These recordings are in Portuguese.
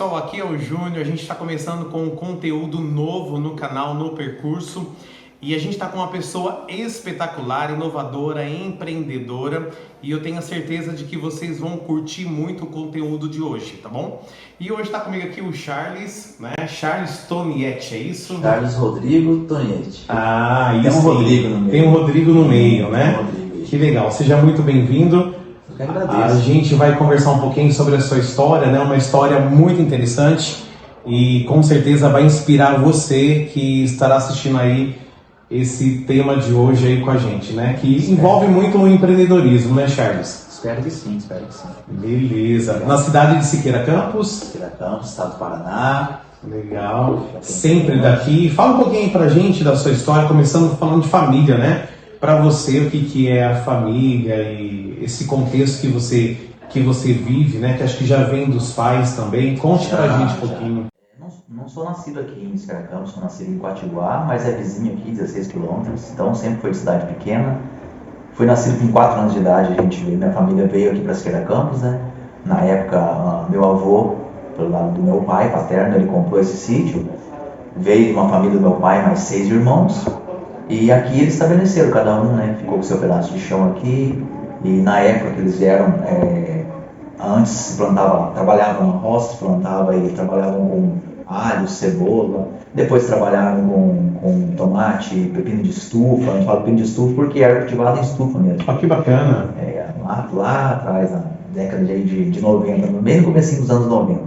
pessoal, aqui é o Júnior, a gente está começando com um conteúdo novo no canal, no percurso, e a gente está com uma pessoa espetacular, inovadora, empreendedora, e eu tenho a certeza de que vocês vão curtir muito o conteúdo de hoje, tá bom? E hoje está comigo aqui o Charles, né? Charles Tonietti, é isso? Charles Rodrigo Tonietti. Ah, isso. Tem um Rodrigo no meio. Tem um Rodrigo no meio, né? Rodrigo. Que legal, seja muito bem-vindo. Eu que agradeço. A gente vai conversar um pouquinho sobre a sua história, né? Uma história muito interessante e com certeza vai inspirar você que estará assistindo aí esse tema de hoje aí com a gente, né? Que envolve muito o empreendedorismo, né, Charles? Espero que sim, espero que sim. Beleza. Na cidade de Siqueira Campos? Siqueira Campos, estado do Paraná. Legal. Sempre daqui. Fala um pouquinho aí pra gente da sua história, começando falando de família, né? Para você, o que é a família e esse contexto que você vive, né? Que acho que já vem dos pais também. Conte pra gente um pouquinho. Não sou nascido aqui em Siqueira Campos, sou nascido em Quatiguá, mas é vizinho aqui, 16 quilômetros, então sempre foi de cidade pequena. Fui nascido com 4 anos de idade, minha família veio aqui para Siqueira Campos, né? Na época, meu avô, pelo lado do meu pai paterno, ele comprou esse sítio, veio de uma família do meu pai, mais 6 irmãos, e aqui eles estabeleceram, cada um, né, ficou com seu pedaço de chão aqui, e na época que eles vieram, antes se plantava, trabalhavam na roça, plantava e trabalhavam com alho, cebola, depois trabalharam com tomate, pepino de estufa. A gente fala pepino de estufa porque era cultivado em estufa mesmo. Ah, que bacana! Lá atrás, na década de 90, bem no comecinho dos anos 90,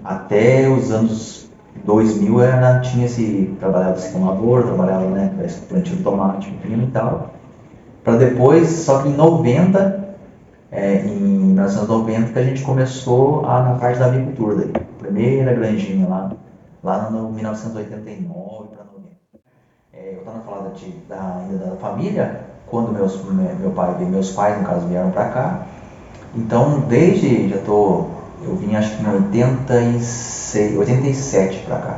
até os anos 2000 trabalhava-se com lavoura, trabalhava, né, plantio de tomate, pepino e tal, para depois, só que em 1990 que a gente começou na parte da agricultura daí. Primeira granjinha lá no 1989 para 90. Eu estava falando ainda da família, quando meus pais no caso vieram para cá. Então eu vim acho que em 87 para cá.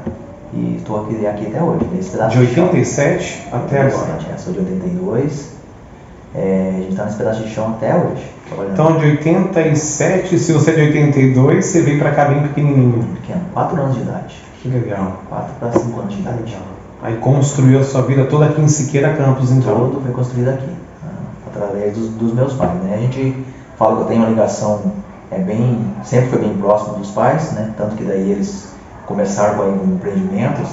E estou aqui até hoje. De 87 até agora? Sou de 82. A gente está nesse pedaço de chão até hoje. Então, de 87, se você é de 82, você veio pra cá bem pequenininho. Pequeno, 4 anos de idade. Que legal. 4 para 5 anos de idade. Legal. Aí construiu a sua vida toda aqui em Siqueira Campos, então? Tudo foi construído aqui, através dos meus pais, né? A gente fala que eu tenho uma ligação, sempre foi bem próximo dos pais, né? Tanto que daí eles começaram com empreendimentos,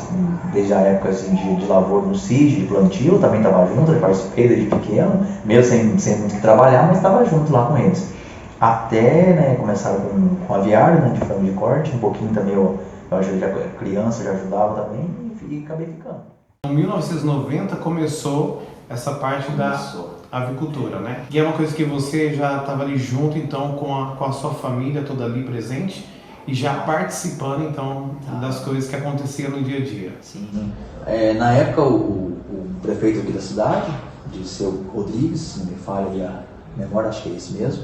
desde a época assim, de lavoura no sítio, de plantio, eu também estava junto, eu participei desde pequeno, mesmo sem muito que trabalhar, mas estava junto lá com eles. Até, né, começaram com aviário, né, de frango de corte, um pouquinho também eu ajudei, criança, já ajudava também, e acabei ficando. Em 1990 começou essa parte da avicultura, né? E é uma coisa que você já estava ali junto, então, com a sua família toda ali presente, e já participando, então, das coisas que aconteciam no dia a dia. Sim. Na época, o prefeito aqui da cidade, de seu Rodrigues, se não me falha a memória, acho que é esse mesmo,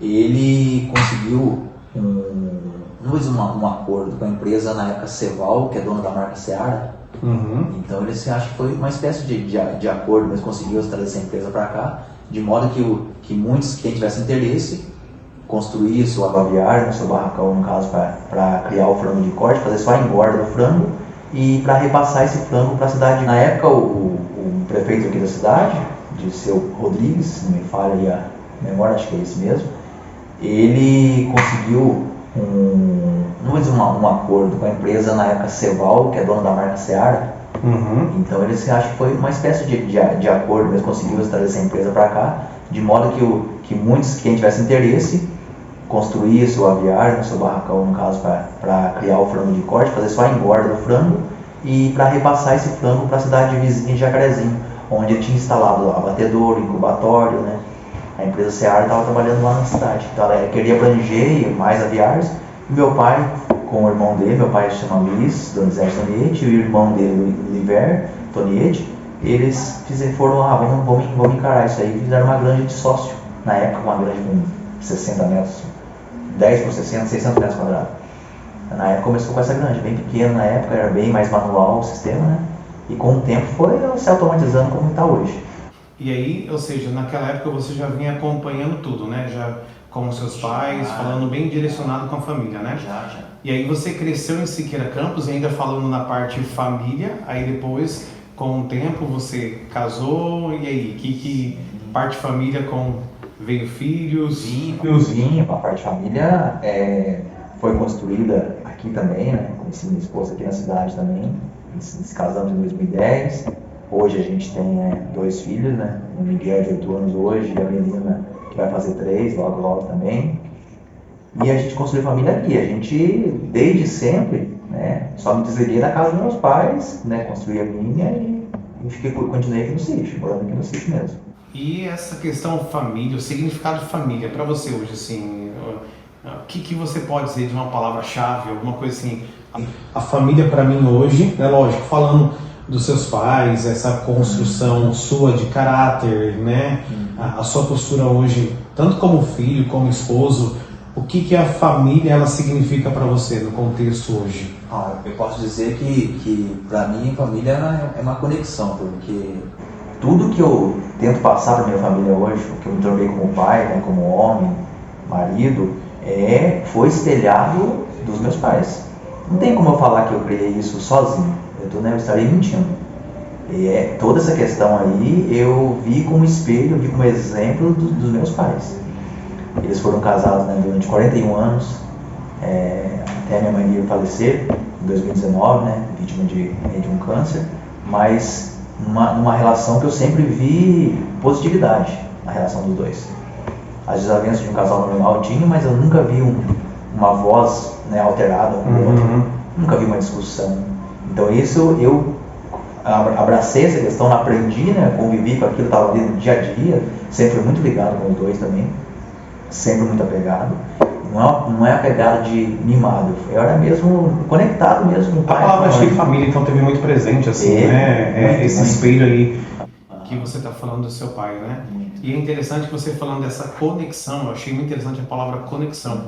ele conseguiu um acordo com a empresa, na época, Ceval, que é dona da marca Seara. Uhum. Então, ele acho que foi uma espécie de acordo, mas conseguiu trazer essa empresa para cá, de modo que muitos, quem tivesse interesse, construir sua aviária, seu barracão, no caso, para criar o frango de corte, fazer só a engorda do frango e para repassar esse frango para a cidade. Na época, o prefeito aqui da cidade, de seu Rodrigues, se não me falha a memória, acho que é esse mesmo, ele conseguiu um acordo com a empresa, na época, Ceval, que é dona da marca Seara. Uhum. Então, eles acho que foi uma espécie de acordo, mas conseguiu trazer essa empresa para cá, de modo que muitos, quem tivesse interesse, construir seu aviário, seu barracão, no caso, para criar o frango de corte, fazer só a engorda do frango e para repassar esse frango para a cidade vizinha de Jacarezinho, onde ele tinha instalado abatedouro, incubatório, né? A empresa Seara estava trabalhando lá na cidade, então ela queria abranger mais aviários, e meu pai, com o irmão dele, meu pai se chama Luiz Donizete Tonietti, e o irmão dele, Liver Tonietti, eles foram vamos encarar isso aí, fizeram uma granja de sócio, na época uma granja com 60 metros, 10 por 60, 600 metros quadrados. Na época começou com essa granja, bem pequena na época, era bem mais manual o sistema, né? E com o tempo foi se automatizando como está hoje. E aí, ou seja, naquela época você já vinha acompanhando tudo, né? Já com os seus pais, falando bem direcionado com a família, né? Já. E aí você cresceu em Siqueira Campos, ainda falando na parte família, aí depois, com o tempo, você casou, e aí? Que parte família veio filhos? Sim, a parte família foi construída aqui também, né? Conheci minha esposa aqui na cidade também, nos casamos em 2010. Hoje a gente tem 2 filhos, né? O Miguel de 8 anos hoje e a menina que vai fazer 3, logo também. E a gente construiu família aqui. A gente, desde sempre, né? Só me desliguei da casa dos meus pais, né? Construí a minha e continuei aqui no sítio, morando aqui no sítio mesmo. E essa questão família, o significado de família para você hoje, assim, o que você pode dizer de uma palavra-chave, alguma coisa assim? A família para mim hoje, né, lógico, falando dos seus pais, essa construção sua de caráter, né, a sua postura hoje, tanto como filho, como esposo, o que a família ela significa para você no contexto hoje? Eu posso dizer que para mim a família é uma conexão, porque tudo que eu tento passar para minha família hoje, o que eu me tornei como pai, né, como homem, marido, foi espelhado dos meus pais. Não tem como eu falar que eu criei isso sozinho, eu estaria mentindo. E toda essa questão aí eu vi como espelho, eu vi como exemplo dos meus pais. Eles foram casados, né, durante 41 anos, até minha mãe veio falecer em 2019, né, vítima de um câncer, mas numa relação que eu sempre vi positividade na relação dos dois. As desavenças de um casal normal eu tinha, mas eu nunca vi uma voz, né, alterada um com o outro, nunca vi uma discussão. Então isso eu abracei essa questão, aprendi, né, convivi com aquilo, estava ali no dia a dia, sempre muito ligado com os dois também, sempre muito apegado. Não é apegado de mimado, eu era mesmo conectado mesmo com o pai. A palavra acho que família então teve muito presente, assim, né? Esse espelho aí que você está falando do seu pai, né? E é interessante que você falando dessa conexão, eu achei muito interessante a palavra conexão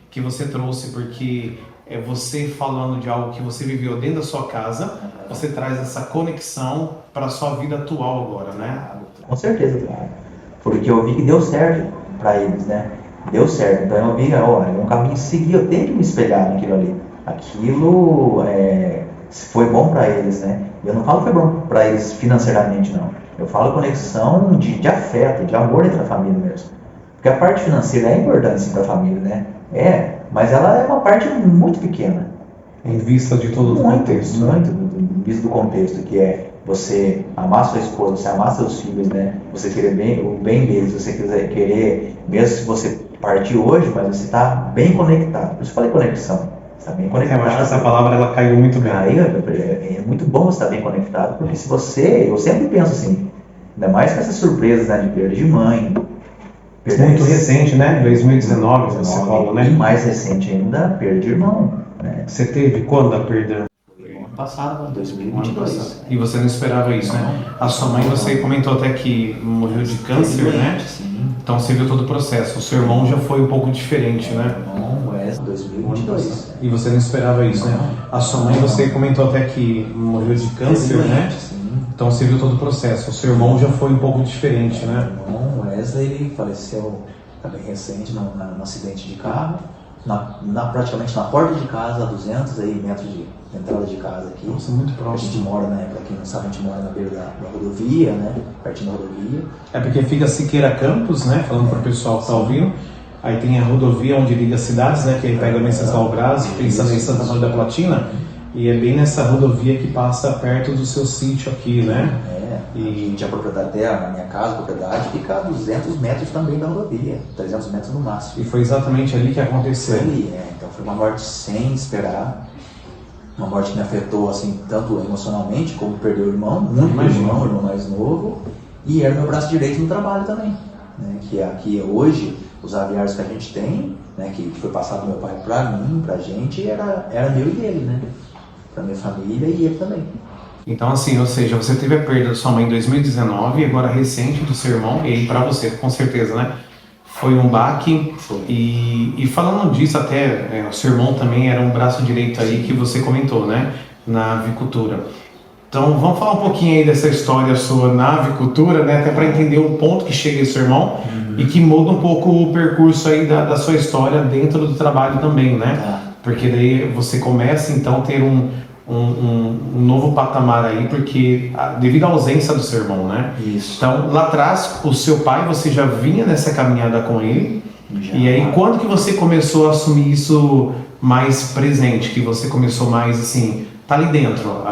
que você trouxe, porque você falando de algo que você viveu dentro da sua casa, você traz essa conexão para a sua vida atual agora, né? Com certeza, porque eu vi que deu certo para eles, né? Deu certo, então eu vi, olha, é um caminho a seguir, eu tenho que me espelhar naquilo ali. Aquilo foi bom para eles, né? Eu não falo que foi bom para eles financeiramente, não. Eu falo conexão de afeto, de amor entre a família mesmo. Porque a parte financeira é importante sim para a família, né? Mas ela é uma parte muito pequena. Em vista de todo o contexto. Muito, em vista do contexto, que é você amar sua esposa, você amar seus filhos, né? Você querer o bem deles, você quiser querer, mesmo se você partir hoje, mas você está bem conectado. Por isso eu falei conexão. Você está bem conectado. Eu acho que essa palavra ela caiu muito bem. É muito bom você estar bem conectado, porque se você, eu sempre penso assim, ainda mais com essas surpresas, né, de perda de mãe. Muito recente, né? 2019, você falou, né? E mais recente ainda, perda de irmão. Né? Você teve quando a perda? Ano passado, 2022. E você não esperava isso, né? A sua mãe, você comentou até que morreu de câncer, né? Sim. Então você viu todo o processo. O seu irmão já foi um pouco diferente, né? Não, 2022. E você não esperava isso, né? A sua mãe, você comentou até que morreu de câncer, né? Sim. Então você viu todo o processo. O seu irmão já foi um pouco diferente, né? O Wesley, ele faleceu também recente num acidente de carro, praticamente na porta de casa, a 200 metros de entrada de casa aqui. Nossa, muito próximo. A gente mora, né, pra quem não sabe, a gente mora na beira da rodovia, né, pertinho da rodovia. É porque fica Siqueira Campos, né, falando para o pessoal que tá ouvindo. Aí tem a rodovia onde liga as cidades, né, que aí pega Venceslau Braz, pensando em Santa Maria da Platina. E é bem nessa rodovia que passa perto do seu sítio aqui, né? E a propriedade até a minha casa, a propriedade, fica a 200 metros também da rodovia, 300 metros no máximo. E foi exatamente ali que aconteceu. Foi ali, então foi uma morte sem esperar, uma morte que me afetou assim, tanto emocionalmente, como perder o irmão, o irmão mais novo, e era meu braço direito no trabalho também, né? Que aqui hoje, os aviários que a gente tem, né, que foi passado do meu pai pra mim, pra gente, era meu e dele, né? Pra minha família e ele também. Então assim, ou seja, você teve a perda da sua mãe em 2019 e agora recente do seu irmão, e aí pra você, com certeza, né? Foi um baque. E falando disso o seu irmão também era um braço direito aí que você comentou, né? Na avicultura. Então vamos falar um pouquinho aí dessa história sua na avicultura, né? Até para entender o ponto que chega esse seu irmão e que muda um pouco o percurso aí da sua história dentro do trabalho também, né? Porque daí você começa então a ter um novo patamar aí, porque devido à ausência do seu irmão, né? Isso. Então lá atrás, o seu pai, você já vinha nessa caminhada com ele, e aí quando que você começou a assumir isso mais presente, que você começou mais assim, tá ali dentro,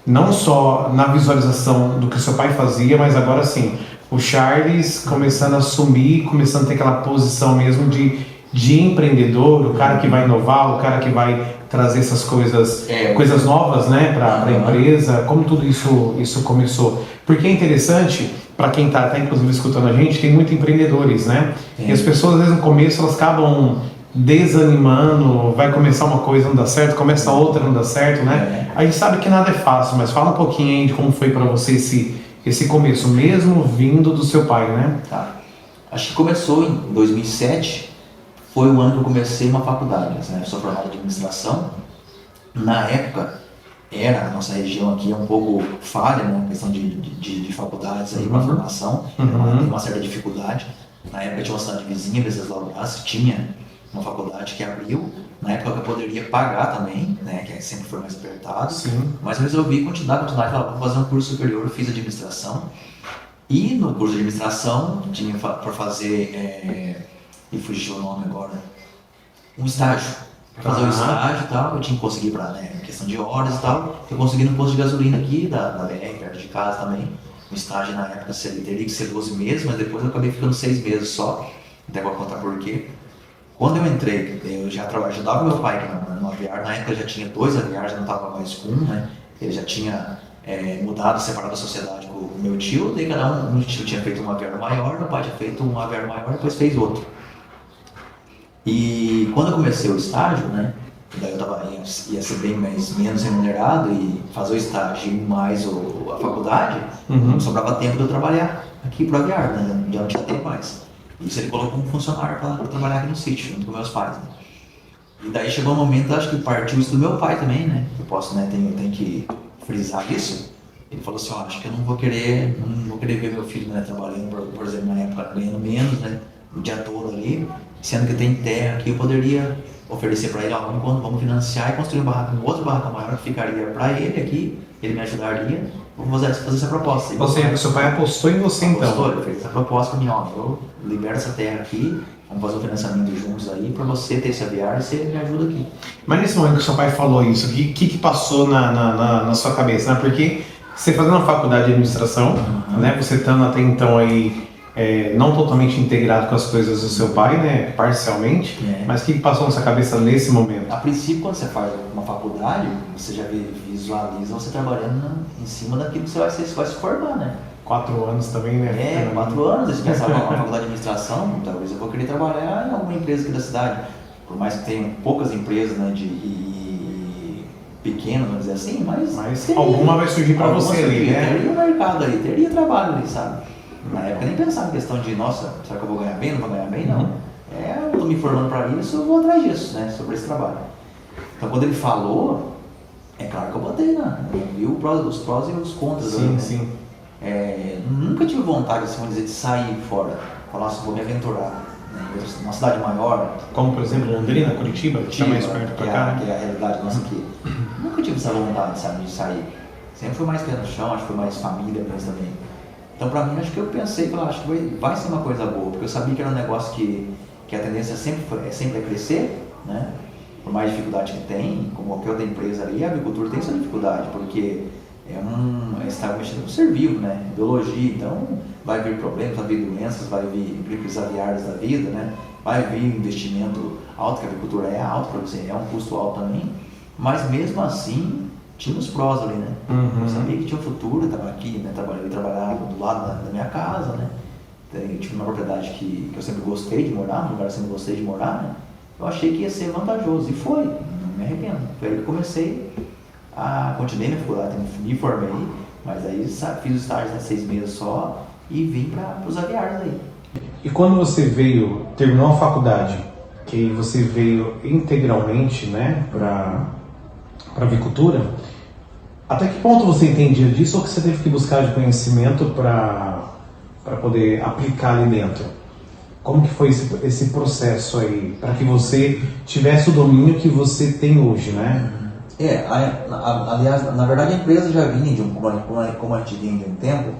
não só na visualização do que seu pai fazia, mas agora sim, o Charles começando a assumir, começando a ter aquela posição mesmo de empreendedor, o cara que vai inovar, o cara que vai trazer essas coisas novas, né, para a empresa. Como tudo isso começou? Porque é interessante, para quem está até inclusive escutando a gente, tem muitos empreendedores, né? E as pessoas às vezes no começo elas acabam desanimando, vai começar uma coisa, não dá certo, começa outra, não dá certo, né? A gente sabe que nada é fácil, mas fala um pouquinho aí de como foi para você esse começo, mesmo vindo do seu pai, né? Tá. Acho que começou em 2007, foi o ano que eu comecei uma faculdade, né? Sou formado em administração. Na época, a nossa região aqui é um pouco falha, né? Questão de faculdades aí para formação, tem uma certa dificuldade. Na época tinha uma cidade vizinha, Vezes Lauraço, tinha uma faculdade que abriu, na época eu poderia pagar também, né, que sempre foi mais apertado. Sim. Mas eu resolvi continuar, vou fazer um curso superior, eu fiz administração, e no curso de administração tinha para fazer, e fugiu o nome agora, um estágio. Para fazer o estágio e tal, eu tinha que conseguir para, questão de horas e tal, eu consegui no posto de gasolina aqui, da BR, perto de casa também. O estágio na época teria que ser 12 meses, mas depois eu acabei ficando 6 meses só, até vou contar por quê. Quando eu entrei, eu já ajudava meu pai no aviário, na época eu já tinha 2 aviários, já não estava mais com um, né? Ele já tinha mudado, separado da sociedade com o meu tio, daí cada um tio tinha feito um aviário maior, meu pai tinha feito um aviário maior, depois fez outro. E quando eu comecei o estágio, né? Daí eu ia ser bem menos remunerado e fazer o estágio mais a faculdade, não sobrava tempo de eu trabalhar aqui pro aviário, né? Já não tinha tempo mais. Isso ele colocou um funcionário para trabalhar aqui no sítio, junto com meus pais, né? E daí chegou um momento, acho que partiu isso do meu pai também, né? Eu posso, né, tenho que frisar isso. Ele falou assim, acho que eu não vou querer ver meu filho, né, trabalhando, por exemplo, na época ganhando menos, né, o dia todo ali, sendo que tem terra aqui, eu poderia oferecer para ele, vamos financiar e construir um outro barracão maior que ficaria para ele aqui, ele me ajudaria. Vamos fazer essa proposta. Seu pai apostou em você então? Ele fez essa proposta para mim, eu libero essa terra aqui, vamos fazer um financiamento juntos aí para você ter esse aviário e você me ajuda aqui. Mas nesse momento que seu pai falou isso, o que passou na sua cabeça, né? Porque você fazendo uma faculdade de administração, né? Você estando até então aí não totalmente integrado com as coisas do seu pai, né? Parcialmente, mas o que passou na sua cabeça nesse momento? A princípio, quando você faz uma faculdade, você já visualiza você trabalhando em cima daquilo que você vai se formar, né? 4 anos também, né? 4 anos. Você pensava na faculdade de administração, talvez eu vou querer trabalhar em alguma empresa aqui da cidade. Por mais que tenham poucas empresas, né, pequenas, vamos dizer assim, mas teria, alguma vai surgir para você ali, né? Teria mercado ali, teria trabalho ali, sabe? Na época eu nem pensava em questão de, nossa, será que eu vou ganhar bem, não vou ganhar bem? Não. Eu estou me formando para isso, eu vou atrás disso, né, sobre esse trabalho. Então quando ele falou, é claro que eu botei, né? Eu vi os prós e os contras. Sim, ali, né? sim. Nunca tive vontade, assim, vamos dizer, de sair fora, falar assim, vou me aventurar, né, em uma cidade maior. Como, por exemplo, Londrina, Curitiba, que está mais perto para cá. Que é a realidade nossa aqui. Nunca tive essa vontade, sabe, de sair. Sempre foi mais pé no chão, acho que foi mais família mesmo também. Então, pra mim, acho que eu pensei, acho que vai ser uma coisa boa, porque eu sabia que era um negócio que a tendência sempre é crescer, né? Por mais dificuldade que tem, como qualquer outra empresa ali, a agricultura tem sua dificuldade, porque está mexendo com o ser vivo, né? Biologia, então vai vir problemas, vai vir doenças, vai vir gripes aviárias da vida, né? Vai vir investimento alto, que a agricultura é alto para você, é um custo alto também, mas mesmo assim tinha os prós ali, né? Eu sabia que tinha um futuro, eu estava aqui, né? Eu trabalhava do lado da minha casa, né? Eu tive uma propriedade que eu sempre gostei de morar, um lugar que eu sempre gostei de morar, né? Eu achei que ia ser vantajoso, e foi, não me arrependo. Foi aí que eu comecei continuei minha faculdade, me formei, mas aí fiz o estágio, né, 6 meses só, e vim para os aviários aí. E quando você terminou a faculdade, que você veio integralmente, né, para a avicultura, Até que ponto você entendia disso ou que você teve que buscar de conhecimento para poder aplicar ali dentro? Como que foi esse processo aí, para que você tivesse o domínio que você tem hoje, né? Aliás, na verdade a empresa já vinha como a gente vinha de um tempo,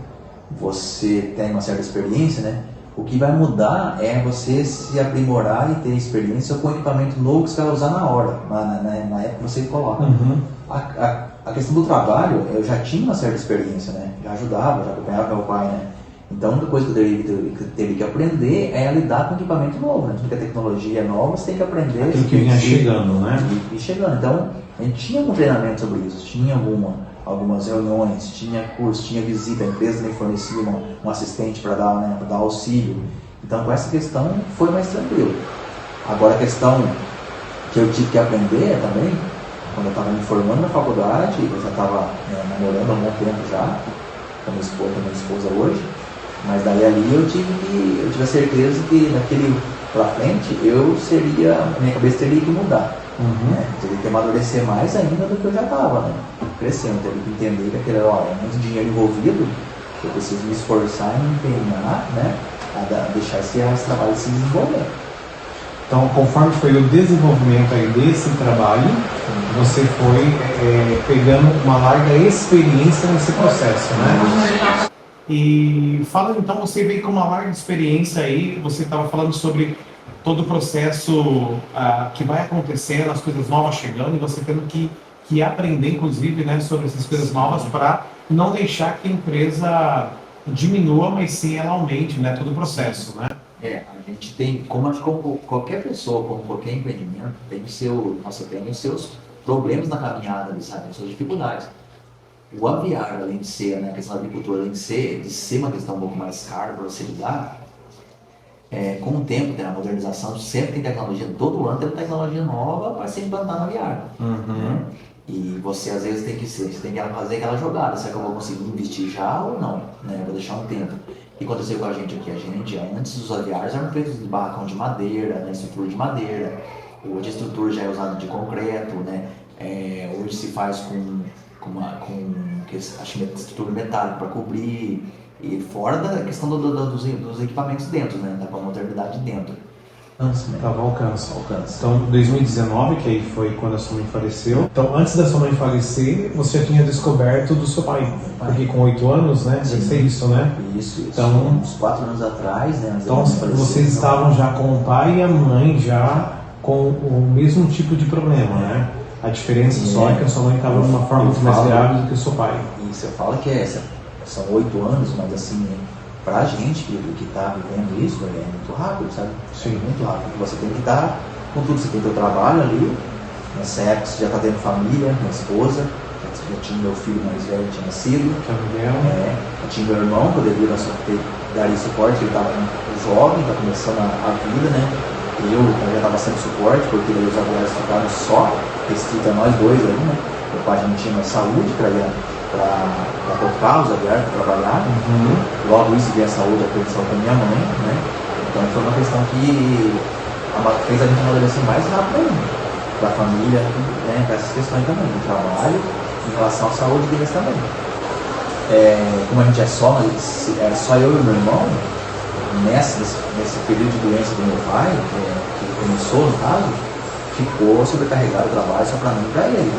você tem uma certa experiência, né? O que vai mudar é você se aprimorar e ter experiência com o equipamento novo que você vai usar na hora, na época que você coloca. Uhum. A questão do trabalho, eu já tinha uma certa experiência, né? Já ajudava, já acompanhava meu pai, né? Então, a única coisa que eu teve que aprender é a lidar com equipamento novo, né? Porque a tecnologia é nova, você tem que aprender. Aquilo que vinha chegando, né? E chegando. Então, a gente tinha um treinamento sobre isso, tinha algumas reuniões, tinha curso, tinha visita, a empresa me fornecia um assistente para dar auxílio. Então, com essa questão, foi mais tranquilo. Agora, a questão que eu tive que aprender também, quando eu estava me formando na faculdade, eu já estava namorando há um bom tempo já, com a minha esposa hoje, mas daí ali eu tive a certeza que daquele pra frente a minha cabeça teria que mudar. Uhum. Né? Teria que amadurecer mais ainda do que eu já estava, né? Crescendo, teria que entender que aquele é muito dinheiro envolvido, que eu preciso me esforçar e me empenhar, né? A deixar esse trabalho se desenvolver. Então, conforme foi o desenvolvimento aí desse trabalho, você foi pegando uma larga experiência nesse processo, né? E fala então, você veio com uma larga experiência aí, você estava falando sobre todo o processo que vai acontecendo, as coisas novas chegando e você tendo que aprender, inclusive, né, sobre essas coisas novas para não deixar que a empresa diminua, mas sim ela aumente, né, todo o processo, né? A gente tem, como qualquer pessoa, como qualquer empreendimento, tem os seus problemas na caminhada, sabe, as suas dificuldades. O aviário, além de ser, né, a questão da agricultura, além de ser uma questão um pouco mais cara para você lidar, com o tempo, tem a modernização, sempre tem tecnologia, todo ano tem tecnologia nova para ser implantada no aviário. Uhum. Né? E você às vezes tem que fazer aquela jogada, será que eu vou conseguir investir já ou não? Né? Eu vou deixar um tempo. O que aconteceu com a gente aqui? Antes dos aviários eram feitos de barracão de madeira, né, estrutura de madeira, hoje a estrutura já é usada de concreto, né? Hoje se faz com estrutura metálica para cobrir, e fora da questão dos equipamentos dentro, né? Da modernidade dentro. Estava ao alcance. Então, 2019, que aí foi quando a sua mãe faleceu. Então, antes da sua mãe falecer, você já tinha descoberto do seu pai. Porque com 8 anos, né? Deve ser isso, né? Isso. Então, uns 4 anos atrás, né? Então, vocês estavam já com o pai e a mãe já com o mesmo tipo de problema, né? A diferença só é que a sua mãe estava de uma forma muito mais grave do que o seu pai. Isso, eu falo que são 8 anos, mas assim, pra gente que tá vivendo isso, é muito rápido, sabe? Sim. É muito rápido. Você tem que estar com tudo, você tem teu trabalho ali, nessa época você já tá tendo família, minha esposa, já tinha meu filho mais velho, tinha nascido. Que é o Miguel. Eu tinha meu irmão, que eu deveria dar suporte, ele estava jovem, tá começando a vida, né? Eu já estava sendo suporte, porque daí os avós ficaram só restrito a nós dois ali, né? Meu pai já não tinha mais saúde para tocar os aviários, para trabalhar. Uhum. Logo isso veio a saúde, a produção com a minha mãe, né? Então foi uma questão que fez a gente amadurecer mais rápido ainda. Para a família, né? Para essas questões também, do trabalho, em relação à saúde deles também. Como a gente era só eu e meu irmão, nesse período de doença do meu pai, que começou no caso, ficou sobrecarregado o trabalho só para mim e para ele.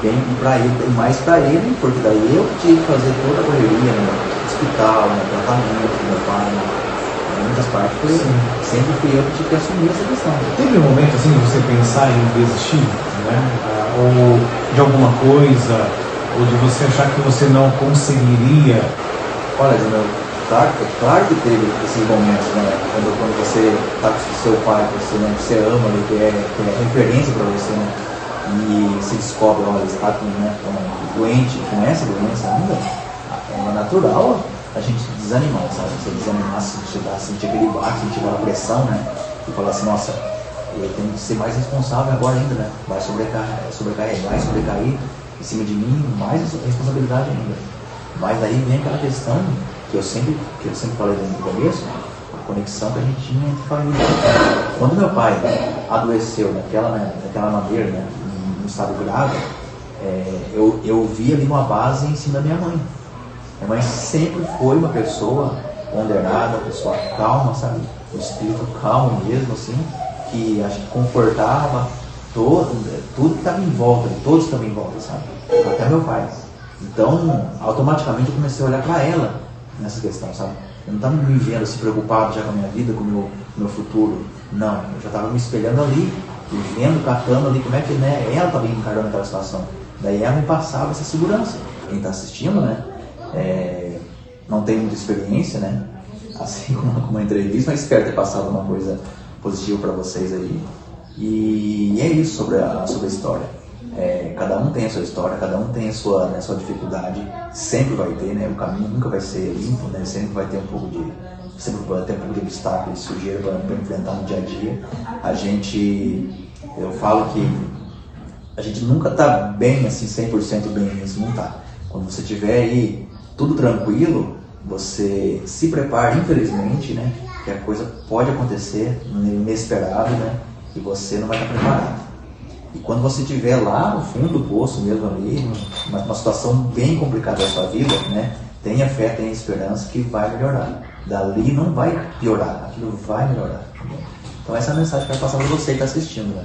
E para ele, e mais para ele, porque daí eu tive que fazer toda a correria no hospital, no tratamento do meu pai, em muitas partes sempre fui eu que tive que assumir essa questão. Teve um momento assim de você pensar em desistir, né? Ou de alguma coisa, ou de você achar que você não conseguiria? Olha, claro que teve esses momentos, né? Quando você está com o seu pai, que você ama, que é referência para você, né? E se descobre, olha, está doente, com essa doença ainda, é natural a gente desanimar, sabe? Você desanimar, sentir aquele baque, sentir aquela pressão, né? E falar assim, nossa, eu tenho que ser mais responsável agora ainda, né? Vai sobrecarregar, sobrecair em cima de mim, mais responsabilidade ainda. Mas aí vem aquela questão que eu sempre falei desde o começo, a conexão que a gente tinha entre família. Quando meu pai adoeceu daquela maneira, né, em estado grave, eu vi ali uma base em cima da minha mãe. Minha mãe sempre foi uma pessoa ponderada, uma pessoa calma, sabe? Um espírito calmo mesmo, assim, que acho que confortava tudo que estava em volta, todos que estavam em volta, sabe? Até meu pai. Então, automaticamente eu comecei a olhar para ela nessa questão, sabe? Eu não estava me vendo assim, preocupado já com a minha vida, com o meu futuro. Não, eu já estava me espelhando ali, vendo, catando ali como é que, né, ela estava encarando aquela situação. Daí ela me passava essa segurança. Quem está assistindo, né, não tem muita experiência, né, assim como uma entrevista, mas espero ter passado uma coisa positiva para vocês aí. E é isso sobre a história. Cada um tem a sua história, cada um tem a sua dificuldade, sempre vai ter, né? O caminho nunca vai ser limpo, né? Sempre vai ter um pouco de obstáculo, de sujeira para enfrentar no dia a dia. Eu falo que a gente nunca está bem, assim, 100% bem nisso, não está. Quando você tiver aí tudo tranquilo, você se prepara, infelizmente, né? Que a coisa pode acontecer inesperado, né? E você não vai estar preparado. E quando você estiver lá no fundo do poço mesmo ali, uma situação bem complicada da sua vida, né? Tenha fé, tenha esperança que vai melhorar. Dali não vai piorar, aquilo vai melhorar. Então essa é a mensagem que eu quero passar para você que está assistindo, né?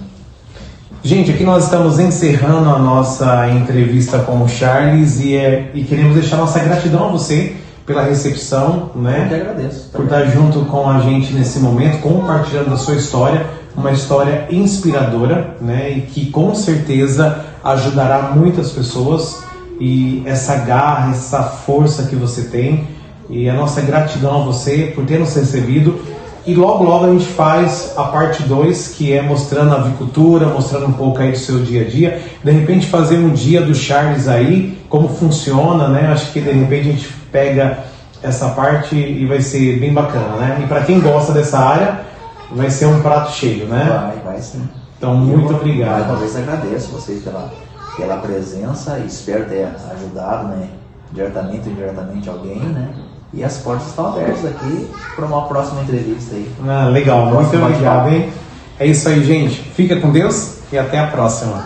Gente, aqui nós estamos encerrando a nossa entrevista com o Charles e queremos deixar nossa gratidão a você pela recepção, né? Eu que agradeço. Por estar junto com a gente nesse momento, compartilhando a sua história, uma história inspiradora, né? E que com certeza ajudará muitas pessoas. E essa garra, essa força que você tem, e a nossa gratidão a você por ter nos recebido. E logo a gente faz a parte 2, que é mostrando a avicultura, mostrando um pouco aí do seu dia a dia. De repente fazer um dia do Charles aí, como funciona, né? Acho que de repente a gente pega essa parte e vai ser bem bacana, né? E para quem gosta dessa área, vai ser um prato cheio, né? Vai sim. Então, muito obrigado. Mais uma vez agradeço vocês pela presença e espero ter ajudado, né? Diretamente ou indiretamente alguém, né? E as portas estão abertas aqui para uma próxima entrevista aí. Legal, muito obrigado, hein? É isso aí, gente. Fica com Deus e até a próxima.